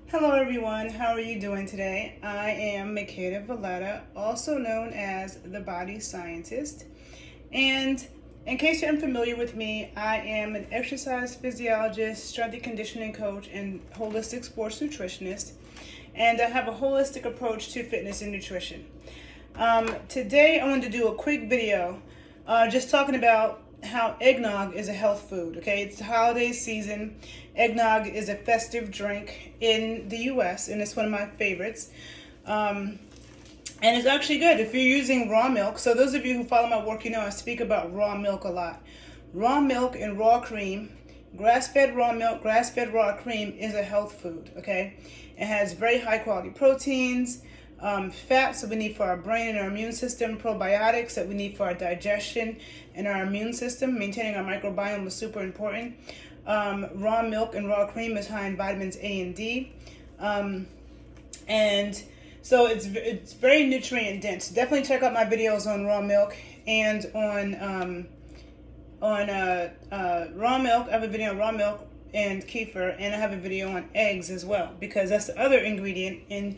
Hello everyone, how are you doing today? I am Makeda Valletta, also known as the Body Scientist. And in case you're unfamiliar with me, I am an exercise physiologist, strength and conditioning coach, and holistic sports nutritionist. And I have a holistic approach to fitness and nutrition. Today I wanted to do a quick video just talking about how eggnog is a health food. Okay, it's the holiday season. Eggnog is a festive drink in the US, and it's one of my favorites. And it's actually good if you're using raw milk. So those of you who follow my work, you know I speak about raw milk a lot. Raw milk and raw cream, grass-fed raw milk, grass-fed raw cream is a health food. Okay, it has very high quality proteins, fats that we need for our brain and our immune system, probiotics that we need for our digestion and our immune system. Maintaining our microbiome is super important. Raw milk and raw cream is high in vitamins A and D. And so it's very nutrient dense. Definitely check out my videos on raw milk and on raw milk. I have a video on raw milk and kefir, and I have a video on eggs as well, because that's the other ingredient in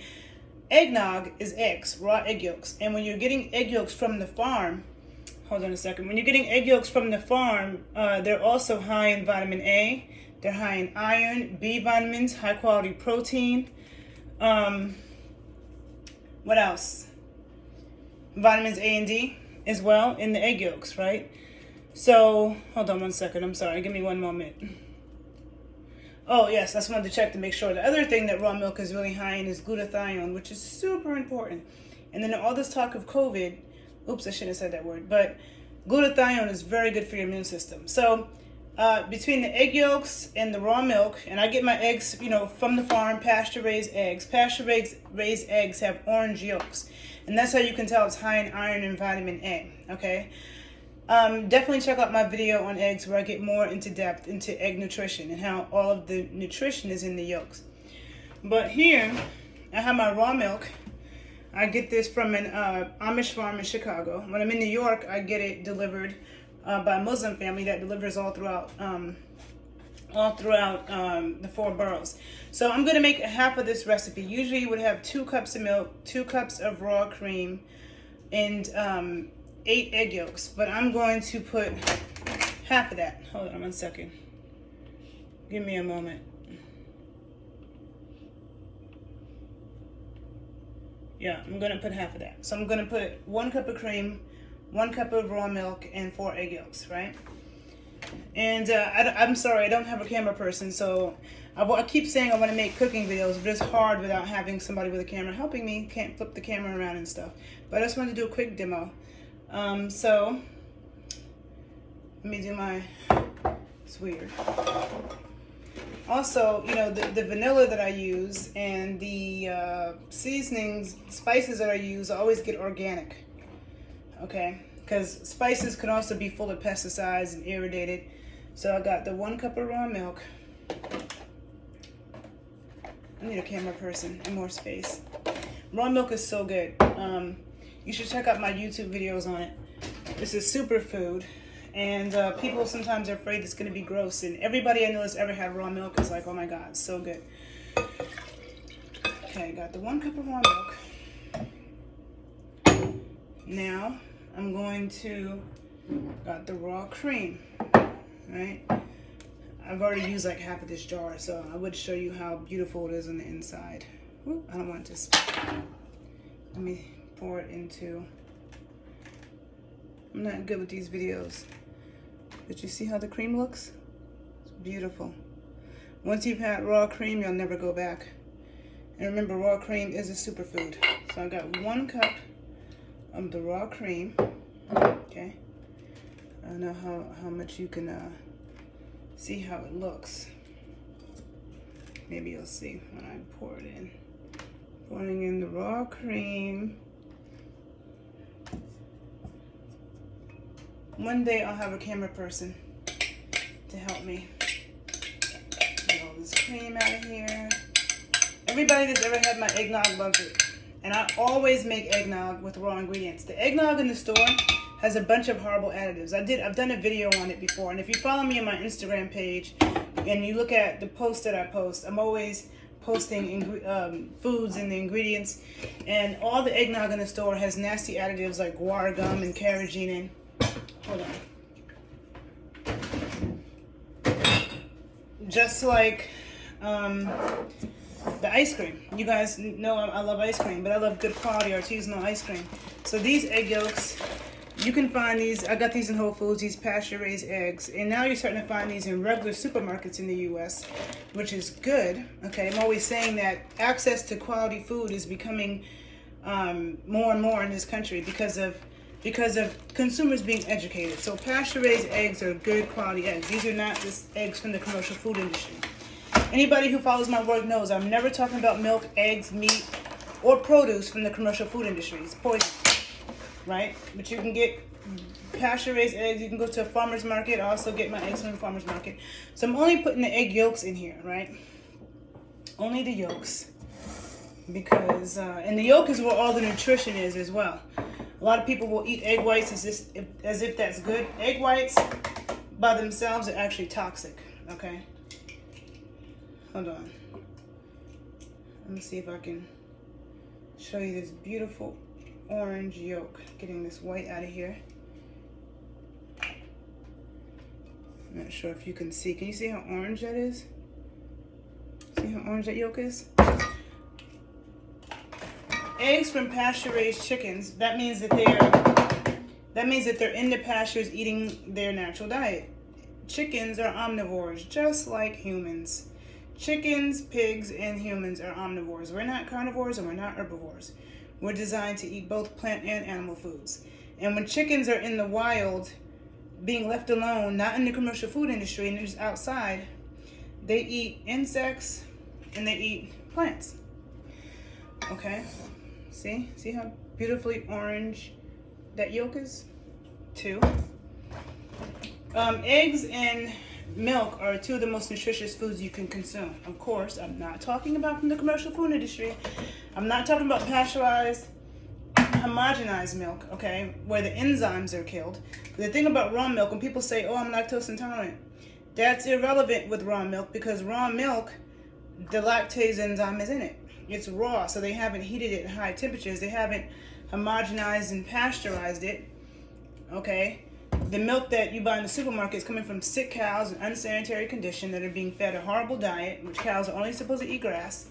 eggnog is eggs, raw egg yolks. And when you're getting egg yolks from the farm, hold on a second. When you're getting egg yolks from the farm, they're also high in vitamin A. They're high in iron, B vitamins, high quality protein. What else? Vitamins A and D as well in the egg yolks, right? So, hold on one second. I'm sorry. Give me one moment. Oh, yes, I just wanted to check to make sure. The other thing that raw milk is really high in is glutathione, which is super important. And then all this talk of COVID, oops, I shouldn't have said that word, but glutathione is very good for your immune system. So between the egg yolks and the raw milk, and I get my eggs, from the farm, pasture-raised eggs. Pasture-raised eggs have orange yolks, and that's how you can tell it's high in iron and vitamin A, okay? Definitely check out my video on eggs where I get more into depth into egg nutrition and how all of the nutrition is in the yolks. But here, I have my raw milk. I get this from an Amish farm in Chicago. When I'm in New York, I get it delivered by a Muslim family that delivers all throughout the 4 boroughs. So I'm going to make half of this recipe. Usually you would have 2 cups of milk, 2 cups of raw cream, and 8 egg yolks, but I'm going to put half of that. Hold on one second. Give me a moment. Yeah, I'm going to put half of that. So I'm going to put 1 cup of cream, 1 cup of raw milk, and 4 egg yolks, right? And I'm sorry, I don't have a camera person, so I keep saying I want to make cooking videos, but it's hard without having somebody with a camera helping me. Can't flip the camera around and stuff. But I just wanted to do a quick demo. So let me do it's weird. Also, the vanilla that I use and the seasonings, spices that I use, I always get organic, okay? Because spices can also be full of pesticides and irritated. So I got the 1 cup of raw milk. I need a camera person and more space. Raw milk is so good. You should check out my YouTube videos on it. This is superfood, and people sometimes are afraid it's going to be gross, and everybody I know that's ever had raw milk is like, oh my god, it's so good. Okay, got the 1 cup of raw milk. Now I'm going to got the raw cream, right? I've already used like half of this jar, so I would show you how beautiful it is on the inside. Ooh, I don't want to let me pour it into. I'm not good with these videos, but you see how the cream looks? It's beautiful. Once you've had raw cream, you'll never go back. And remember, raw cream is a superfood. So I got 1 cup of the raw cream. Okay. I don't know how much you can see how it looks. Maybe you'll see when I pour it in. Pouring in the raw cream. One day I'll have a camera person to help me get all this cream out of here. Everybody that's ever had my eggnog loves it. And I always make eggnog with raw ingredients. The eggnog in the store has a bunch of horrible additives. I've done a video on it before, and if you follow me on my Instagram page, and you look at the posts that I post, I'm always posting foods and the ingredients, and all the eggnog in the store has nasty additives like guar gum and carrageenan. Hold on. Just like the ice cream. You guys know I love ice cream, but I love good quality artisanal ice cream. So these egg yolks, you can find these. I got these in Whole Foods, these pasture-raised eggs. And now you're starting to find these in regular supermarkets in the U.S., which is good. Okay, I'm always saying that access to quality food is becoming more and more in this country because of consumers being educated. So pasture-raised eggs are good quality eggs. These are not just eggs from the commercial food industry. Anybody who follows my work knows I'm never talking about milk, eggs, meat, or produce from the commercial food industry. It's poison. Right? But you can get pasture-raised eggs. You can go to a farmer's market. I also get my eggs from the farmer's market. So I'm only putting the egg yolks in here, right? Only the yolks. Because, and the yolk is where all the nutrition is as well. A lot of people will eat egg whites as if that's good. Egg whites by themselves are actually toxic, okay? Hold on. Let me see if I can show you this beautiful orange yolk. Getting this white out of here. I'm not sure if you can see. Can you see how orange that is? See how orange that yolk is? Eggs from pasture-raised chickens. That means that they're in the pastures eating their natural diet. Chickens are omnivores, just like humans. Chickens, pigs, and humans are omnivores. We're not carnivores and we're not herbivores. We're designed to eat both plant and animal foods. And when chickens are in the wild, being left alone, not in the commercial food industry, and they're just outside, they eat insects and they eat plants. Okay? See? See how beautifully orange that yolk is? 2. Eggs and milk are 2 of the most nutritious foods you can consume. Of course, I'm not talking about from the commercial food industry. I'm not talking about pasteurized, homogenized milk, okay, where the enzymes are killed. The thing about raw milk, when people say, oh, I'm lactose intolerant, that's irrelevant with raw milk because raw milk, the lactase enzyme is in it. It's raw, so they haven't heated it at high temperatures. They haven't homogenized and pasteurized it, okay? The milk that you buy in the supermarket is coming from sick cows in unsanitary condition that are being fed a horrible diet, which cows are only supposed to eat grass.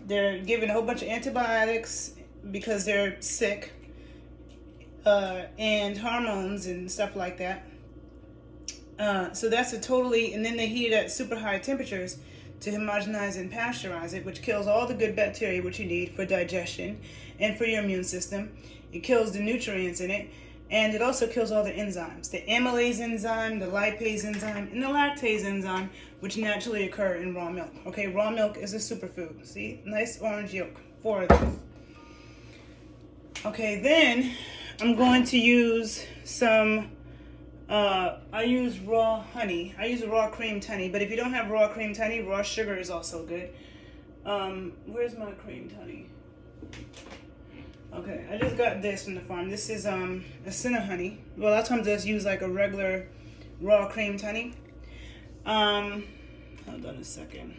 They're given a whole bunch of antibiotics because they're sick, and hormones and stuff like that. So that's and then they heat it at super high temperatures to homogenize and pasteurize it, which kills all the good bacteria which you need for digestion and for your immune system. It kills the nutrients in it, and it also kills all the enzymes. The amylase enzyme, the lipase enzyme, and the lactase enzyme, which naturally occur in raw milk. Okay, raw milk is a superfood. See, nice orange yolk, 4 of them. Okay, then I'm going to use some, I use raw honey. I use raw creamed honey, but if you don't have raw creamed honey, raw sugar is also good. Where's my creamed honey? Okay, I just got this from the farm. This is Asinna honey. Well, a lot of times I just use like a regular raw creamed honey. Hold on a second.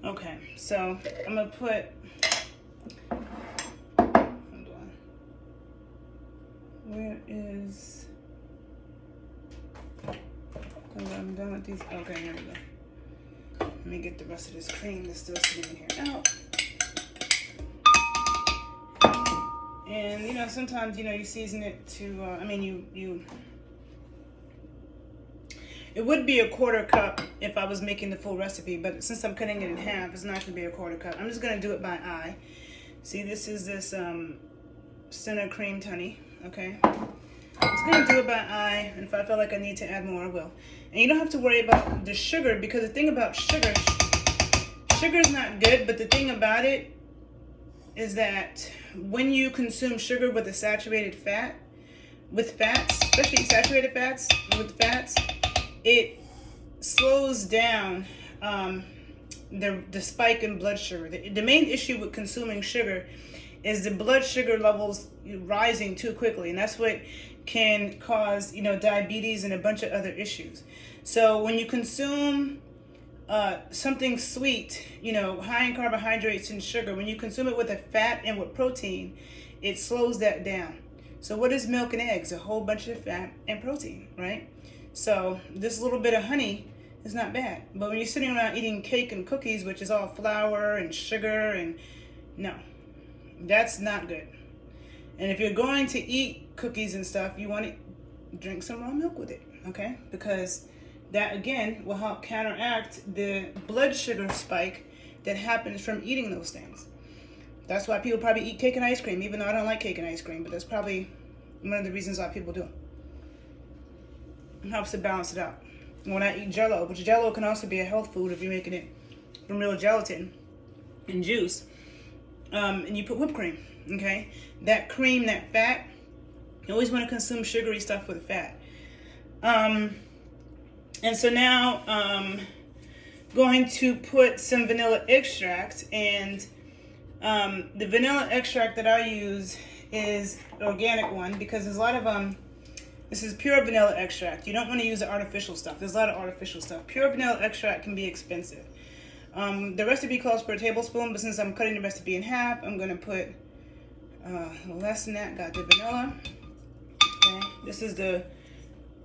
Okay, so I'm gonna put, hold on. Where is, I'm done with these. Okay, here we go. Let me get the rest of this cream that's still sitting in here out. And you know, sometimes you season it to. It would be a 1/4 cup if I was making the full recipe, but since I'm cutting it in half, it's not gonna be a 1/4 cup. I'm just gonna do it by eye. See, this is this Asinna creamed honey. Okay, I'm just gonna do it by eye, and if I feel like I need to add more, I will. And you don't have to worry about the sugar because the thing about sugar is not good. But the thing about it is that when you consume sugar with a saturated fat, with fats, especially saturated fats, with fats, it slows down the spike in blood sugar. The main issue with consuming sugar is the blood sugar levels rising too quickly, and that's what can cause, you know, diabetes and a bunch of other issues. So when you consume something sweet, you know, high in carbohydrates and sugar, when you consume it with a fat and with protein, it slows that down. So what is milk and eggs? A whole bunch of fat and protein, right? So this little bit of honey is not bad. But when you're sitting around eating cake and cookies, which is all flour and sugar, and no, that's not good. And if you're going to eat cookies and stuff, you want to drink some raw milk with it, okay? Because that, again, will help counteract the blood sugar spike that happens from eating those things. That's why people probably eat cake and ice cream, even though I don't like cake and ice cream, but that's probably one of the reasons why people do. It helps to balance it out. And when I eat Jell-O, which Jell-O can also be a health food if you're making it from real gelatin and juice, and you put whipped cream, okay? That cream, that fat, you always want to consume sugary stuff with fat. And so now going to put some vanilla extract, and the vanilla extract that I use is organic one, because there's a lot of this is pure vanilla extract. You don't want to use the artificial stuff. There's a lot of artificial stuff. Pure vanilla extract can be expensive. The recipe calls for a tablespoon, but since I'm cutting the recipe in half, I'm going to put less than that. Got the vanilla. Okay. This is the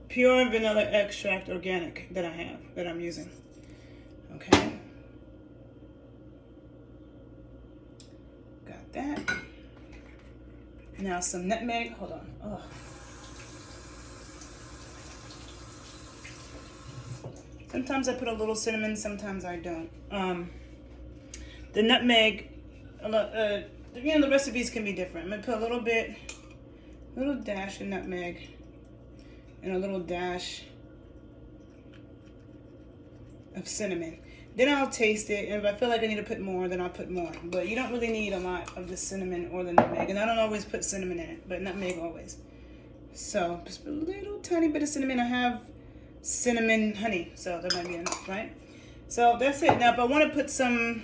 pure vanilla extract organic that I have, that I'm using. Okay. Got that. Now some nutmeg. Hold on. Oh. Sometimes I put a little cinnamon, sometimes I don't. The nutmeg, you know, the recipes can be different. I'm gonna put a little dash of nutmeg and a little dash of cinnamon. Then I'll taste it, and if I feel like I need to put more, then I'll put more. But you don't really need a lot of the cinnamon or the nutmeg. And I don't always put cinnamon in it, but nutmeg always. So just a little tiny bit of cinnamon. I have cinnamon honey, so that might be enough, right? So that's it. Now if I want to put some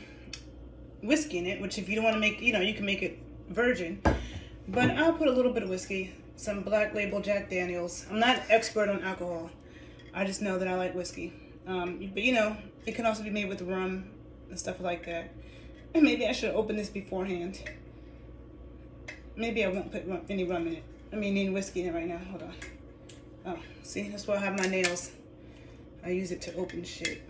whiskey in it, which if you don't want to make, you know, you can make it virgin, but I'll put a little bit of whiskey, some Black Label Jack Daniels. I'm not an expert on alcohol. I just know that I like whiskey. But you know, it can also be made with rum and stuff like that. And maybe I should open this beforehand. Maybe I won't put any rum in it. I mean, any whiskey in it right now. Hold on. Oh, see, that's why I have my nails. I use it to open shit.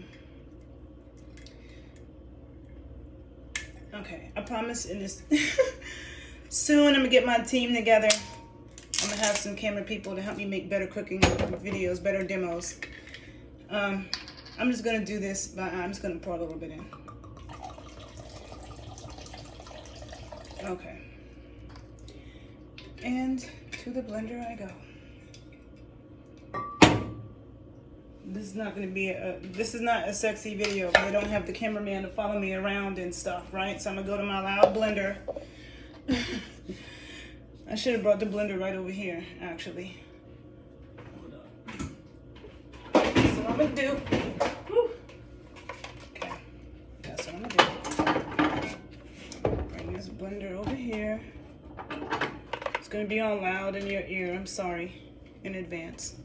Okay, I promise in this soon I'm gonna get my team together. I'm gonna have some camera people to help me make better cooking videos, better demos. I'm just gonna do this, but I'm just gonna pour a little bit in. Okay. And to the blender I go. This is not going to be this is not a sexy video because I don't have the cameraman to follow me around and stuff, right? So I'm going to go to my loud blender. I should have brought the blender right over here, actually. Hold on. That's what I'm going to do. Woo. Okay. That's what I'm going to do. Bring this blender over here. It's going to be all loud in your ear. I'm sorry in advance.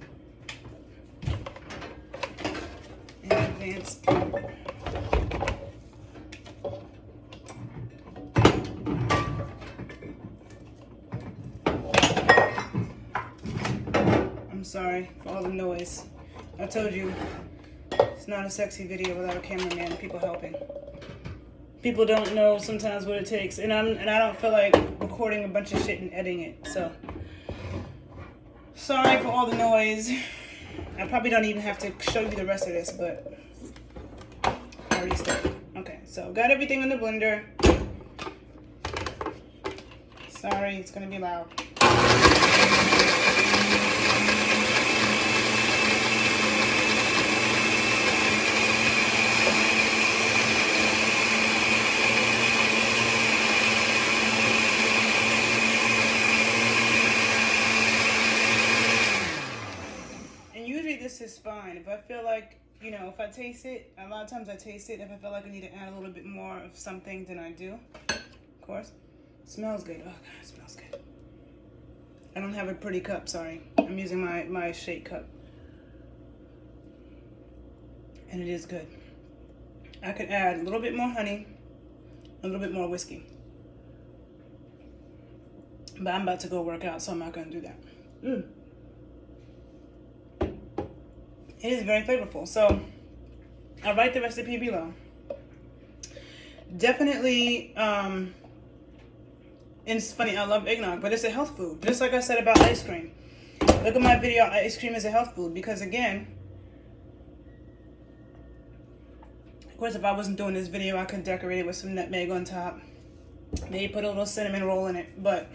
I'm sorry for all the noise. I told you it's not a sexy video without a cameraman and people helping. People don't know sometimes what it takes, and I don't feel like recording a bunch of shit and editing it. So sorry for all the noise. I probably don't even have to show you the rest of this, but I already started. Okay, so got everything in the blender. Sorry, it's gonna be loud. This is fine. If I feel like, you know, if I taste it, a lot of times I taste it. If I feel like I need to add a little bit more of something, then I do. Of course. It smells good. Oh, God, it smells good. I don't have a pretty cup, sorry. I'm using my shake cup. And it is good. I could add a little bit more honey, a little bit more whiskey. But I'm about to go work out, so I'm not going to do that. It is very flavorful. So I'll write the recipe below. Definitely, and it's funny, I love eggnog, but it's a health food. Just like I said about ice cream. Look at my video, ice cream is a health food, because again, of course, if I wasn't doing this video, I could decorate it with some nutmeg on top. Maybe put a little cinnamon roll in it, but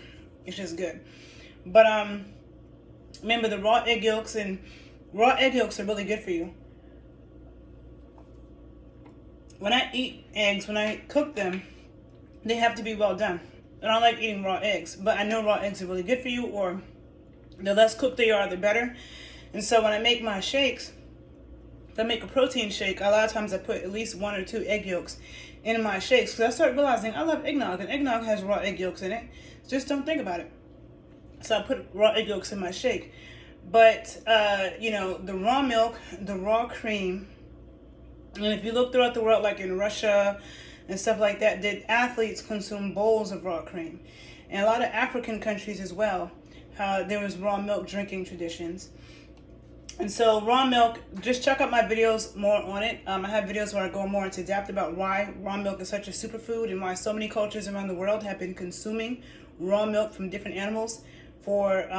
it's just good. But remember, the raw egg yolks are really good for you. When I eat eggs, when I cook them, they have to be well done. I don't like eating raw eggs, but I know raw eggs are really good for you, or the less cooked they are, the better. And so when I make my shakes, if I make a protein shake, a lot of times I put at least 1 or 2 egg yolks in my shakes, because I started realizing I love eggnog, and eggnog has raw egg yolks in it. Just don't think about it. So I put raw egg yolks in my shake. But, you know, the raw milk, the raw cream, and if you look throughout the world, like in Russia and stuff like that, the athletes consume bowls of raw cream. And a lot of African countries as well, there was raw milk drinking traditions. And so raw milk, just check out my videos more on it. I have videos where I go more into depth about why raw milk is such a superfood and why so many cultures around the world have been consuming raw milk from different animals for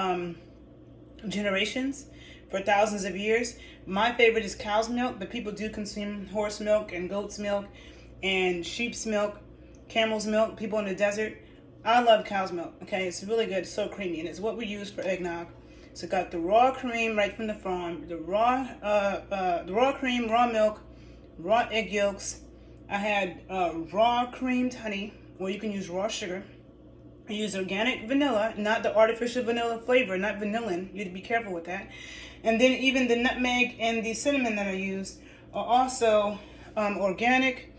generations, for thousands of years. My favorite is cow's milk, but people do consume horse milk and goat's milk and sheep's milk, camel's milk, people in the desert. I love cow's milk, okay? It's really good, it's so creamy, and it's what we use for eggnog. So got the raw cream right from the farm, the raw cream, raw milk, raw egg yolks. I had raw creamed honey, or you can use raw sugar. I use organic vanilla, not the artificial vanilla flavor, not vanillin. You have to be careful with that. And then even the nutmeg and the cinnamon that I use are also organic,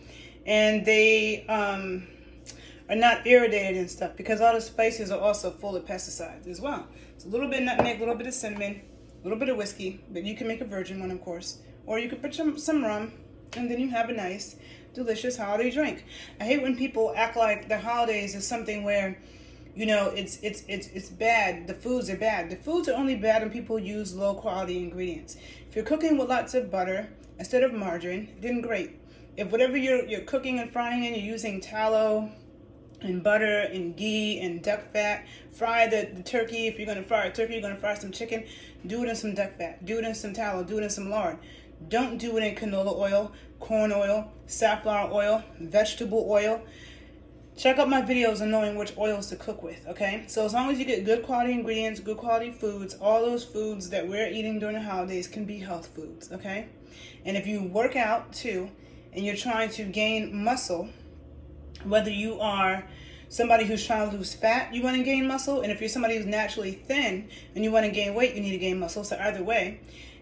and they are not irritated and stuff, because all the spices are also full of pesticides as well. It's a little bit of nutmeg, a little bit of cinnamon, a little bit of whiskey, but you can make a virgin one, of course. Or you could put some rum, and then you have a nice, delicious holiday drink. I hate when people act like the holidays is something where, you know, it's bad. The foods are bad. The foods are only bad when people use low quality ingredients. If you're cooking with lots of butter instead of margarine, then great. If whatever you're cooking and frying in, you're using tallow and butter and ghee and duck fat, fry the turkey. If you're going to fry a turkey, you're going to fry some chicken, do it in some duck fat, do it in some tallow, do it in some lard. Don't do it in canola oil, corn oil, safflower oil, vegetable oil. Check out my videos on knowing which oils to cook with, okay? So as long as you get good quality ingredients, good quality foods, all those foods that we're eating during the holidays can be health foods, okay? And if you work out too, and you're trying to gain muscle, whether you are somebody who's trying to lose fat, you want to gain muscle, and if you're somebody who's naturally thin and you want to gain weight, you need to gain muscle, so either way.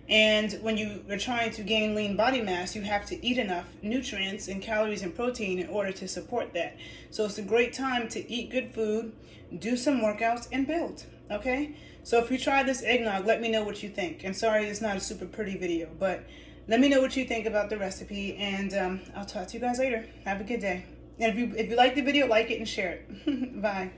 And when you are trying to gain lean body mass, you have to eat enough nutrients and calories and protein in order to support that. So it's a great time to eat good food, do some workouts, and build, okay? So if you try this eggnog, let me know what you think. And sorry it's not a super pretty video, but let me know what you think about the recipe, and I'll talk to you guys later. Have a good day. And if you like the video, like it and share it. Bye.